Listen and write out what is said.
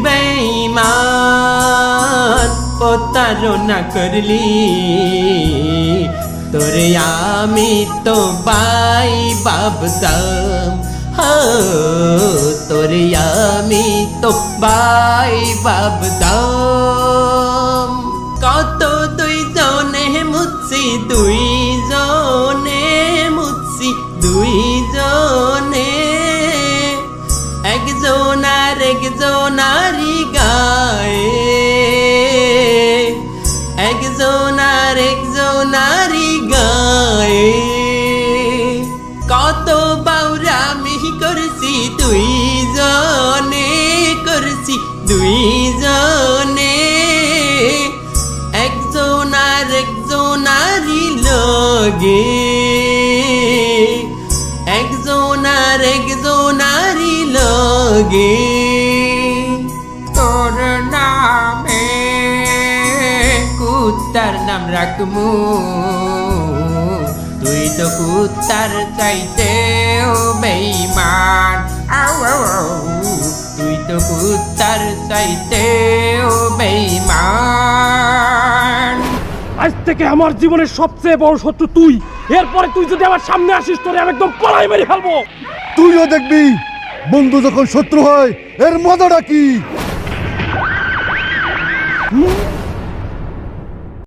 বেঈমান প্রতারণা করলি তোরে আমি তো ভাই ভাবতাম তোরে আমি তো ভাই ভাবতাম কত দুইজনে মুছি দুইজনে একজন আর একজনারি গায়ে একজন আর একজনারি গায়ে কত বাউরামি করছি দুইজনে একজন আর একজনারি লগে একজন আর একজনারি লগে তোর নামে কুত্তার নাম রাখমু তুই তো কুত্তার চাইতেও বেঈমান তুই তো কুত্তার চাইতেও বেঈমান আজ থেকে আমার জীবনের সবচেয়ে বড় শত্রু তুই। এরপরে তুই যদি আমার সামনে আসিস তোরে আমি একদম কড়াই মেরে ফেলবো। তুইও দেখবি বন্ধু যখন শত্রু হয় এর মজাটা কি।